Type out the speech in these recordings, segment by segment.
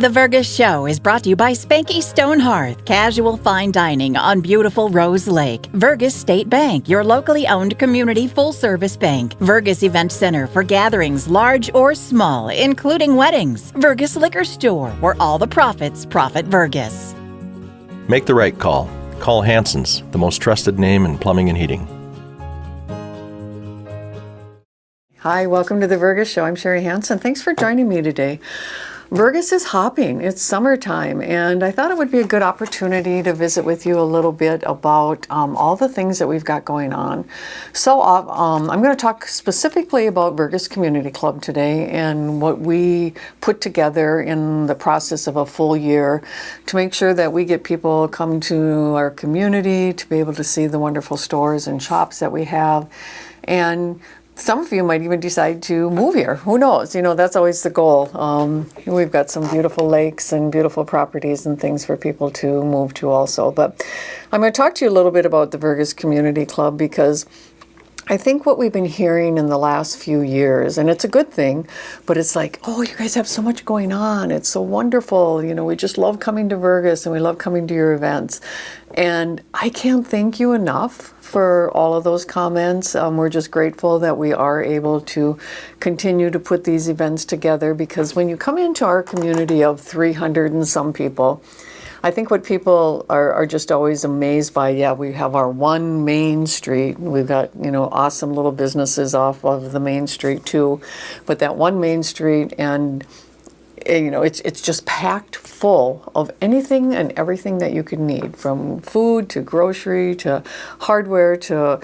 The Vergas Show is brought to you by Spanky Stone Hearth, casual fine dining on beautiful Rose Lake. Vergas State Bank, your locally owned community full-service bank. Vergas Event Center for gatherings large or small, including weddings. Vergas Liquor Store, where all the profits profit Vergas. Make the right call. Call Hanson's, the most trusted name in plumbing and heating. Hi, welcome to the Vergas Show. I'm Sherri Hanson. Thanks for joining me today. Vergas is hopping. It's summertime, and I thought it would be a good opportunity to visit with you a little bit about all the things that we've got going on. So I'm going to talk specifically about Vergas Community Club today and what we put together in the process of a full year to make sure that we get people come to our community to be able to see the wonderful stores and shops that we have. And some of you might even decide to move here. Who knows? You know, that's always the goal. We've got some beautiful lakes and beautiful properties and things for people to move to also. But I'm going to talk to you a little bit about the Vergas Community Club because I think what we've been hearing in the last few years, and it's a good thing, but it's like, oh, you guys have so much going on. It's so wonderful. You know, we just love coming to Vergas and we love coming to your events. And I can't thank you enough for all of those comments. We're just grateful that we are able to continue to put these events together because when you come into our community of 300 and some people, I think what people are just always amazed by, yeah, we have our one main street. We've got, you know, awesome little businesses off of the main street too. But that one main street and, you know, it's just packed full of anything and everything that you could need, from food to grocery to hardware to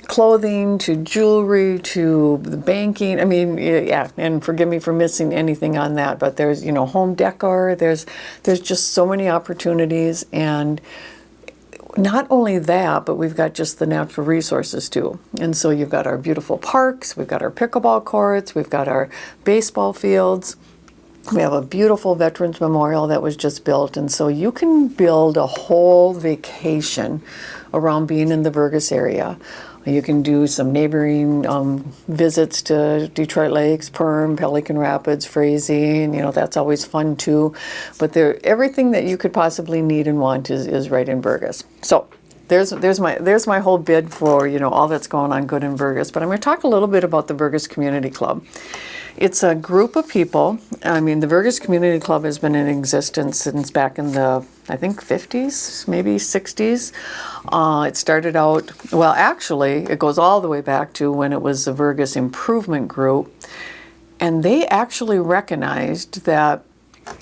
clothing to jewelry to the banking. I mean, yeah, and forgive me for missing anything on that, but there's, you know, home decor, there's just so many opportunities. And not only that, but we've got just the natural resources too. And so you've got our beautiful parks, we've got our pickleball courts, we've got our baseball fields. We have a beautiful Veterans Memorial that was just built, and so you can build a whole vacation around being in the Vergas area. You can do some neighboring visits to Detroit Lakes, Perm, Pelican Rapids, Frazee, and you know that's always fun too. But everything that you could possibly need and want is right in Vergas. So there's my whole bid for, you know, all that's going on good in Vergas. But I'm going to talk a little bit about the Vergas Community Club. It's a group of people. I mean, the Vergas Community Club has been in existence since back in the, I think, 50s, maybe 60s. It started out, well, actually, it goes all the way back to when it was the Vergas Improvement Group. And they actually recognized that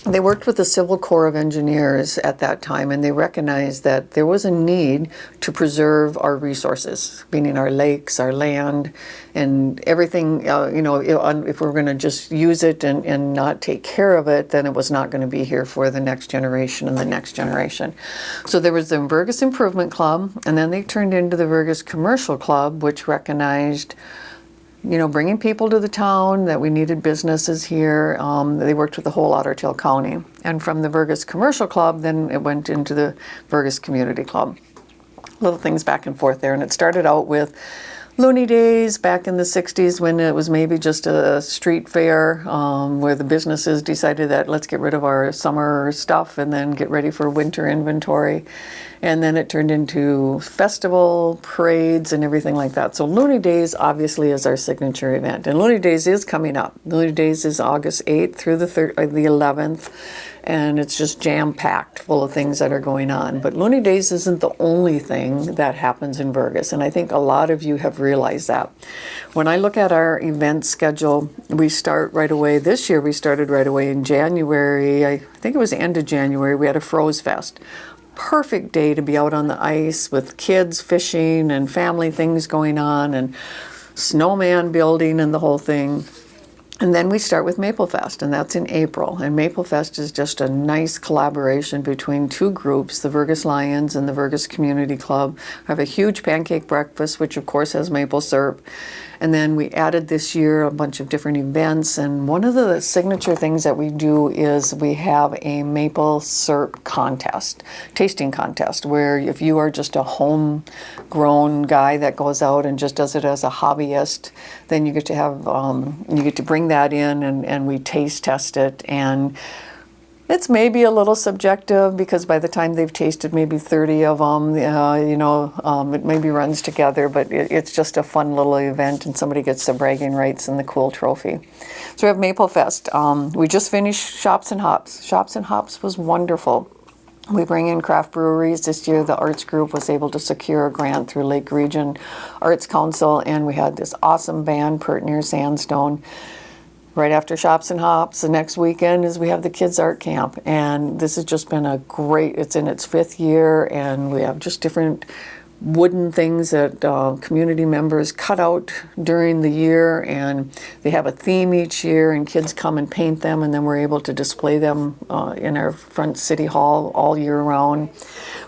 they worked with the Civil Corps of Engineers at that time, and they recognized that there was a need to preserve our resources, meaning our lakes, our land, and everything. You know, if we're going to just use it and not take care of it, then it was not going to be here for the next generation and the next generation. So there was the Vergas Improvement Club, and then they turned into the Vergas Commercial Club, which recognized, you know, bringing people to the town, that we needed businesses here. They worked with the whole Ottertail County. And from the Vergas Commercial Club, then it went into the Vergas Community Club. Little things back and forth there. And it started out with Looney Days back in the 60s when it was maybe just a street fair where the businesses decided that let's get rid of our summer stuff and then get ready for winter inventory. And then it turned into festival, parades, and everything like that. So Looney Days obviously is our signature event. And Looney Days is coming up. Looney Days is August 8th through the 11th. And it's just jam-packed full of things that are going on. But Looney Days isn't the only thing that happens in Vergas, and I think a lot of you have realized that. When I look at our event schedule, we start right away. This year we started right away in January. I think it was the end of January. We had a Froze Fest. Perfect day to be out on the ice with kids fishing and family things going on and snowman building and the whole thing. And then we start with Maple Fest, and that's in April. And Maple Fest is just a nice collaboration between two groups, the Vergas Lions and the Vergas Community Club. We have a huge pancake breakfast, which of course has maple syrup. And then we added this year a bunch of different events. And one of the signature things that we do is we have a maple syrup contest, tasting contest, where if you are just a homegrown guy that goes out and just does it as a hobbyist, then you get to have, you get to bring that in and we taste test it. And It's maybe a little subjective because by the time they've tasted maybe 30 of them, it maybe runs together, but it's just a fun little event and somebody gets the bragging rights and the cool trophy. So we have Maple Fest. We just finished Shops and Hops. Shops and Hops was wonderful. We bring in craft breweries. This year the arts group was able to secure a grant through Lake Region Arts Council, and we had this awesome band, Pert Near Sandstone. Right after Shops and Hops, the next weekend is we have the Kids Art Camp, and this has just been it's in its 5th year, and we have just different wooden things that community members cut out during the year, and they have a theme each year, and kids come and paint them, and then we're able to display them in our front city hall all year round.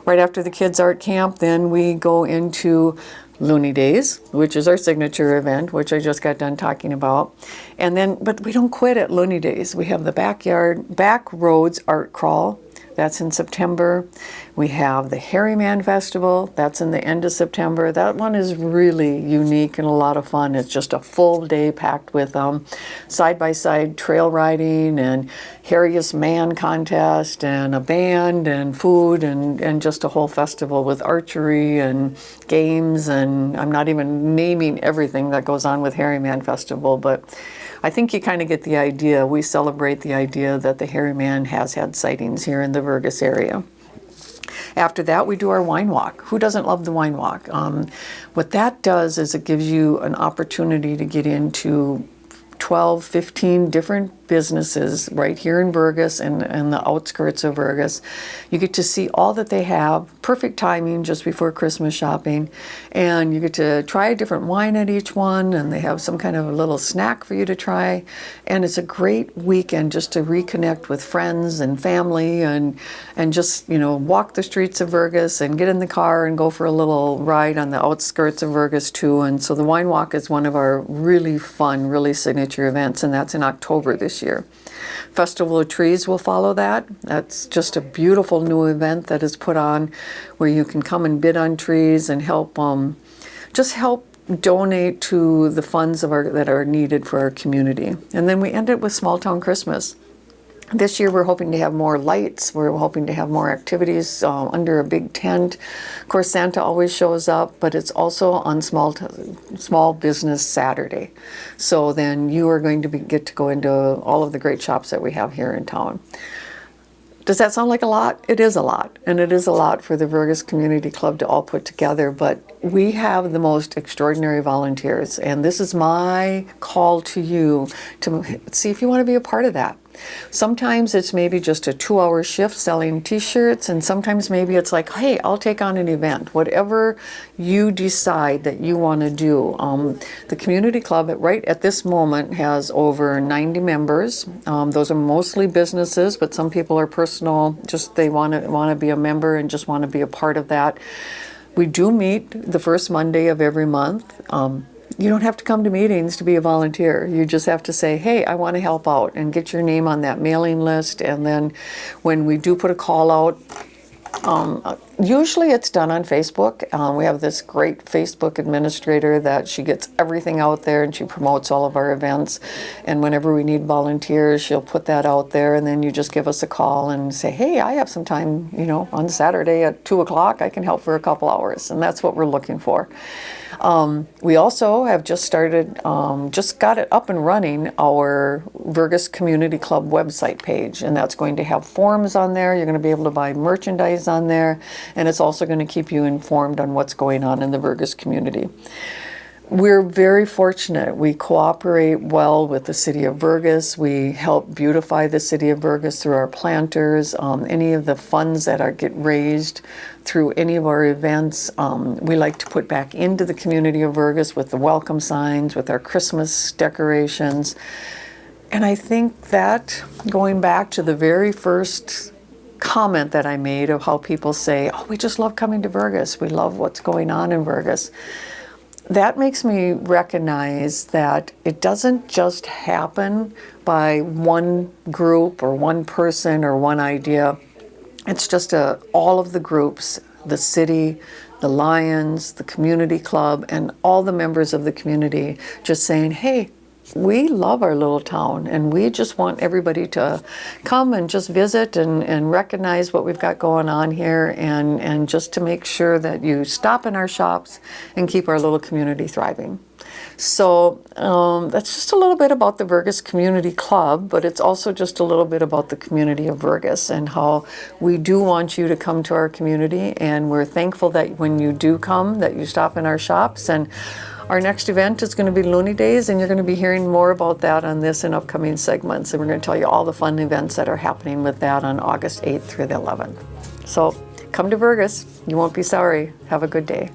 Right after the Kids Art Camp, then we go into Looney Days, which is our signature event, which I just got done talking about. And then, but we don't quit at Looney Days. We have the Back Roads Art Crawl. That's in September. We have the Harryman Festival. That's in the end of September. That one is really unique and a lot of fun. It's just a full day packed with side-by-side trail riding and Harriest Man contest and a band and food and just a whole festival with archery and games. And I'm not even naming everything that goes on with Harryman Festival, but I think you kind of get the idea. We celebrate the idea that the hairy man has had sightings here in the Vergas area. After that, we do our wine walk. Who doesn't love the wine walk? What that does is it gives you an opportunity to get into 12, 15 different businesses right here in Vergas and the outskirts of Vergas. You get to see all that they have, perfect timing just before Christmas shopping, and you get to try a different wine at each one, and they have some kind of a little snack for you to try, and it's a great weekend just to reconnect with friends and family and just, walk the streets of Vergas and get in the car and go for a little ride on the outskirts of Vergas too. And so the wine walk is one of our really fun, really signature events, and that's in October this year. Festival of Trees will follow that. That's just a beautiful new event that is put on where you can come and bid on trees and help donate to the funds that are needed for our community. And then we end it with Small Town Christmas. This year we're hoping to have more lights. We're hoping to have more activities under a big tent. Of course, Santa always shows up, but it's also on Small Business Saturday. So then you are going to get to go into all of the great shops that we have here in town. Does that sound like a lot? It is a lot, and it is a lot for the Vergas Community Club to all put together, but we have the most extraordinary volunteers, and this is my call to you to see if you want to be a part of that. Sometimes it's maybe just a 2-hour shift selling t-shirts, and sometimes maybe it's like, hey, I'll take on an event. Whatever you decide that you want to do. The community club right at this moment has over 90 members. Those are mostly businesses, but some people are personal, just they want to be a member and just want to be a part of that. We do meet the first Monday of every month. You don't have to come to meetings to be a volunteer. You just have to say, hey, I want to help out, and get your name on that mailing list. And then when we do put a call out, usually it's done on Facebook. We have this great Facebook administrator that she gets everything out there, and she promotes all of our events. And whenever we need volunteers, she'll put that out there, and then you just give us a call and say, hey, I have some time, on Saturday at 2 o'clock, I can help for a couple hours. And that's what we're looking for. We also have just got it up and running, our Vergas Community Club website page, and that's going to have forms on there. You're going to be able to buy merchandise on there, and it's also going to keep you informed on what's going on in the Vergas community. We're very fortunate. We cooperate well with the City of Vergas. We help beautify the City of Vergas through our planters. Any of the funds that get raised through any of our events, we like to put back into the community of Vergas with the welcome signs, with our Christmas decorations. And I think that, going back to the very first comment that I made of how people say, oh, we just love coming to Vergas. We love what's going on in Vergas. That makes me recognize that it doesn't just happen by one group or one person or one idea. It's just all of the groups, the city, the Lions, the community club, and all the members of the community just saying, hey, we love our little town, and we just want everybody to come and just visit and recognize what we've got going on here, and just to make sure that you stop in our shops and keep our little community thriving. So that's just a little bit about the Vergas Community Club, but it's also just a little bit about the community of Vergas and how we do want you to come to our community, and we're thankful that when you do come, that you stop in our shops. And our next event is going to be Looney Days, and you're going to be hearing more about that on this and upcoming segments. And we're going to tell you all the fun events that are happening with that on August 8th through the 11th. So come to Vergas. You won't be sorry. Have a good day.